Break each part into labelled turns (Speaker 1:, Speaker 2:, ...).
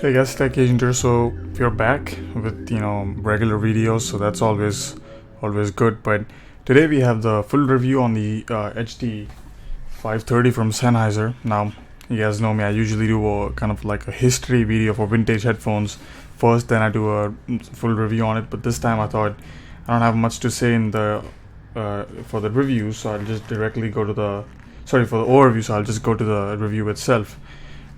Speaker 1: Hey guys, Tech Agent here. So we're back with regular videos, so that's always good. But today we have the full review on the HD 530 from Sennheiser. Now you guys know me, I usually do a kind of like a history video for vintage headphones first, then I do a full review on it. But this time I thought I don't have much to say in the for the review, so I'll just directly go to the for the overview. So I'll just go to the review itself.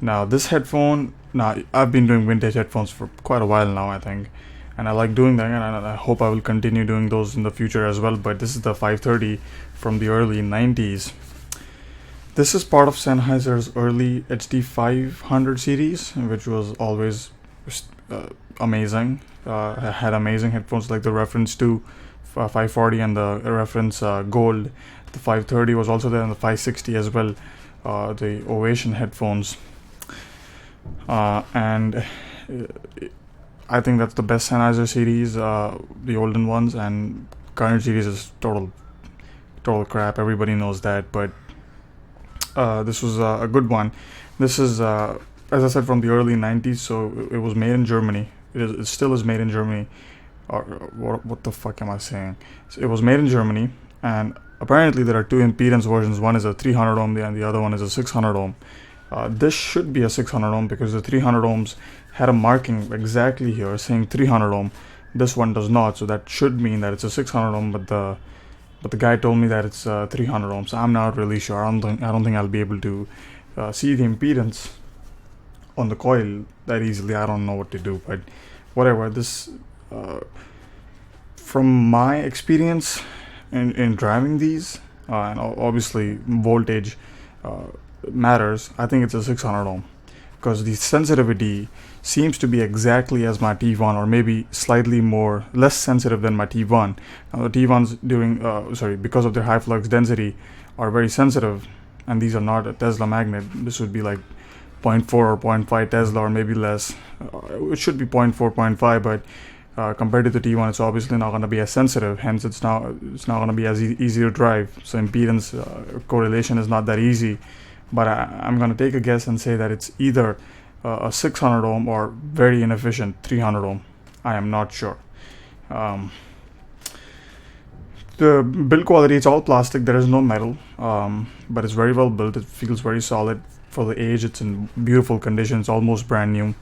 Speaker 1: Now this headphone, I've been doing vintage headphones for quite a while now, I think, and I like doing that, and I hope I will continue doing those in the future as well. But this is the 530 from the early 90s. This is part of Sennheiser's early HD 500 series, which was always amazing. Had amazing headphones like the reference to 540 and the reference gold. The 530 was also there, and the 560 as well. The Ovation headphones. And I think that's the best Sennheiser series, the olden ones, and current series is total crap. Everybody knows that, but this was a good one. This is, as I said, from the early 90s, so it was made in Germany. It still is made in Germany. Or what the fuck am I saying? So it was made in Germany, and apparently there are two impedance versions. One is a 300 ohm and the other one is a 600 ohm. This should be a 600 ohm because the 300 ohms had a marking exactly here saying 300 ohm. This one does not, so that should mean that it's a 600 ohm. But the guy told me that it's 300 ohms. So I'm not really sure. I don't think I'll be able to see the impedance on the coil that easily. I don't know what to do, but whatever. This, from my experience in driving these, and obviously voltage matters, I think it's a 600 ohm because the sensitivity seems to be exactly as my T1, or maybe slightly less sensitive than my T1. Now the T1s because of their high flux density are very sensitive, and these are not a Tesla magnet. This would be like 0.4 or 0.5 Tesla, or maybe less. It should be 0.4, 0.5, but compared to the T1, it's obviously not going to be as sensitive. Hence, it's not going to be as easy to drive. So impedance correlation is not that easy. But I'm going to take a guess and say that it's either a 600 ohm or very inefficient 300 ohm. I am not sure. The build quality, it's all plastic. There is no metal, but it's very well built. It feels very solid for the age. It's in beautiful condition. It's almost brand new.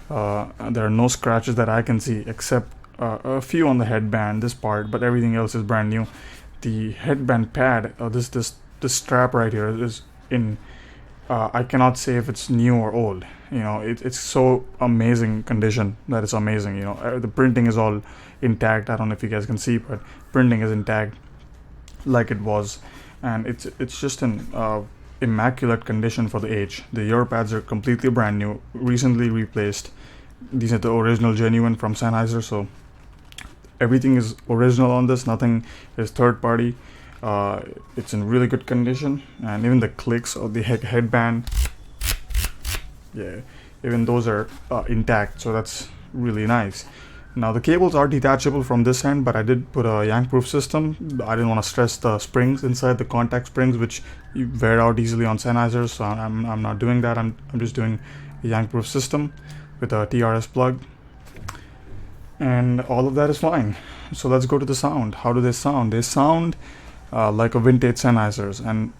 Speaker 1: There are no scratches that I can see except a few on the headband, this part, but everything else is brand new. The headband pad, this strap right here is in. I cannot say if it's new or old. It's so amazing condition that it's amazing. The printing is all intact. I don't know if you guys can see, but printing is intact like it was, and it's just an immaculate condition for the age. The ear pads are completely brand new, recently replaced. These are the original, genuine from Sennheiser, so everything is original on this. Nothing is third party. It's in really good condition, and even the clicks of the headband, even those are intact, so that's really nice. Now the cables are detachable from this end, but I did put a yank proof system. I didn't want to stress the springs inside, the contact springs, which you wear out easily on Sennheiser, so I'm not doing that. I'm just doing a yank proof system with a TRS plug, and all of that is fine. So let's go to the sound. How do they sound? They sound like a vintage Sennheisers, and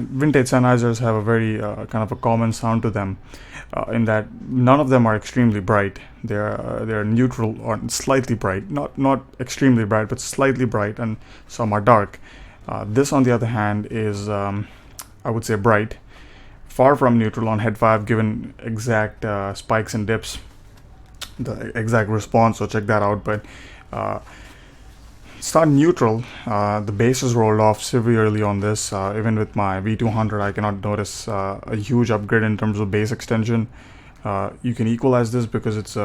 Speaker 1: vintage Sennheisers have a very kind of a common sound to them, in that none of them are extremely bright. They're neutral or slightly bright, not extremely bright, but slightly bright, and some are dark. This, on the other hand, is I would say bright, far from neutral. On Head 5, given exact spikes and dips, the exact response, so check that out. But it's not neutral. The bass is rolled off severely on this. Even with my V200, I cannot notice a huge upgrade in terms of bass extension. You can equalize this because it's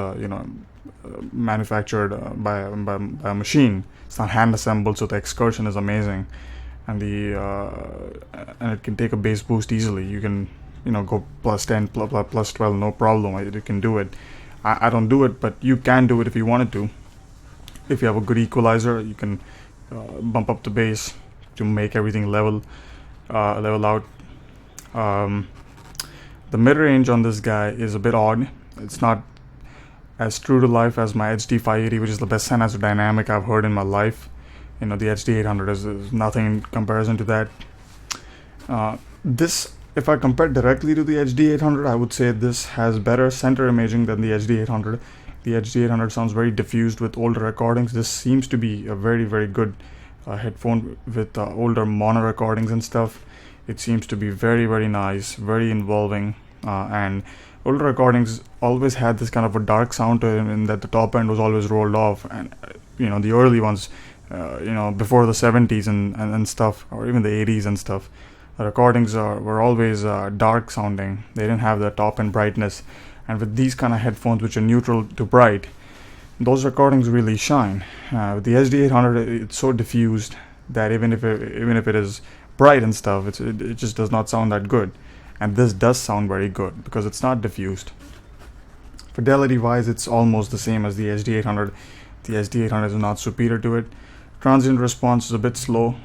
Speaker 1: manufactured by a machine. It's not hand assembled, so the Excursion is amazing, and and it can take a bass boost easily. You can go plus 10, plus 12, no problem. It can do it. I don't do it, but you can do it if you wanted to. If you have a good equalizer, you can bump up the bass to make everything level out. The mid-range on this guy is a bit odd. It's not as true to life as my HD580, which is the best Sennheiser dynamic I've heard in my life. The HD800 is nothing in comparison to that. This, if I compare directly to the HD800, I would say this has better center imaging than the HD800. The HD800 sounds very diffused with older recordings. This seems to be a very, very good headphone with older mono recordings and stuff. It seems to be very, very nice, very involving, and older recordings always had this kind of a dark sound to it, in that the top end was always rolled off, and the early ones, before the 70s and stuff, or even the 80s and stuff, the recordings were always dark sounding. They didn't have the top end brightness, and with these kind of headphones which are neutral to bright, those recordings really shine. With the HD800, it's so diffused that even if it is bright and stuff, it just does not sound that good. And this does sound very good because it's not diffused. Fidelity wise, it's almost the same as the HD800. The HD800 is not superior to it. Transient response is a bit slow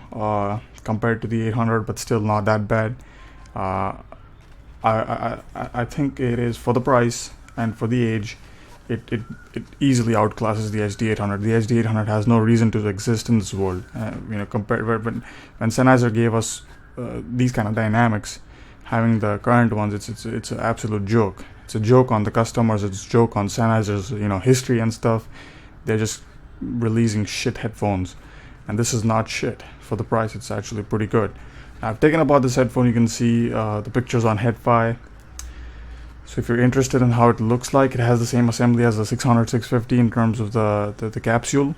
Speaker 1: compared to the 800, but still not that bad. I think it is, for the price and for the age, it easily outclasses the HD800. The HD800 has no reason to exist in this world. Compared when Sennheiser gave us these kind of dynamics, having the current ones, it's an absolute joke. It's a joke on the customers. It's a joke on Sennheiser's history and stuff. They're just releasing shit headphones, and this is not shit. For the price, it's actually pretty good. I've taken apart this headphone. You can see the pictures on HeadFi. So if you're interested in how it looks like, it has the same assembly as the 600 650 in terms of the capsule.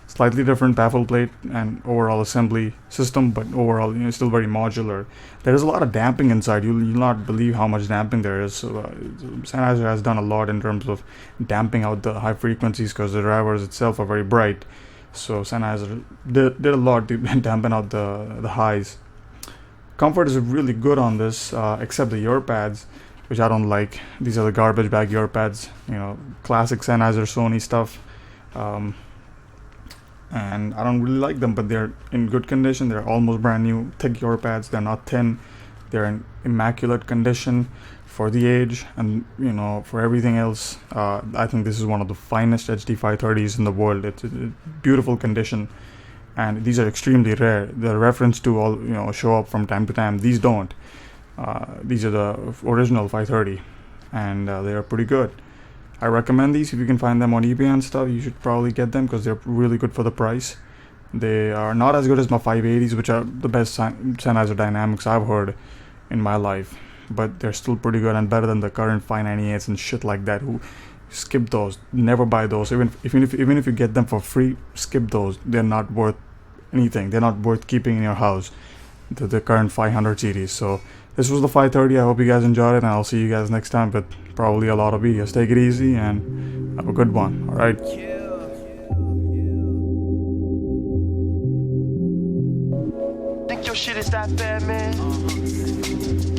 Speaker 1: Slightly different baffle plate and overall assembly system, but overall still very modular. There is a lot of damping inside. You'll not believe how much damping there is. So, Sennheiser has done a lot in terms of damping out the high frequencies because the drivers itself are very bright. So Sennheiser did a lot to dampen out the highs. Comfort is really good on this, except the ear pads, which I don't like. These are the garbage bag ear pads, classic Sennheiser Sony stuff. And I don't really like them, but they're in good condition. They're almost brand new, thick ear pads. They're not thin. They're in immaculate condition for the age, and for everything else. I think this is one of the finest HD530s in the world. It's a beautiful condition, and these are extremely rare. The reference to all show up from time to time. These don't. These are the original 530, and they are pretty good. I recommend these. If you can find them on eBay and stuff, you should probably get them because they're really good for the price. They are not as good as my 580s, which are the best Sennheiser dynamics I've heard in my life, but they're still pretty good and better than the current 598s and shit like that. Who skip those? Never buy those. Even if you get them for free, skip those. They're not worth anything. They're not worth keeping in your house. The current 500 series. So this was the 530. I hope you guys enjoyed it, and I'll see you guys next time with probably a lot of videos. Take it easy and have a good one. All right.
Speaker 2: Think your shit is that bad, man?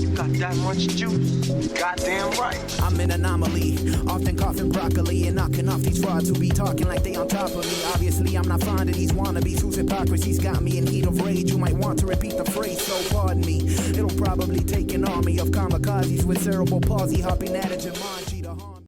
Speaker 2: You got that much juice? Goddamn right.
Speaker 3: I'm an anomaly, often coughing broccoli and knocking off these frauds who be talking like they on top of me. Obviously, I'm not fond of these wannabes whose hypocrisy's got me in heat of rage. You might want to repeat the phrase, so pardon me. It'll probably take an army of kamikazes with cerebral palsy hopping at a Jumanji.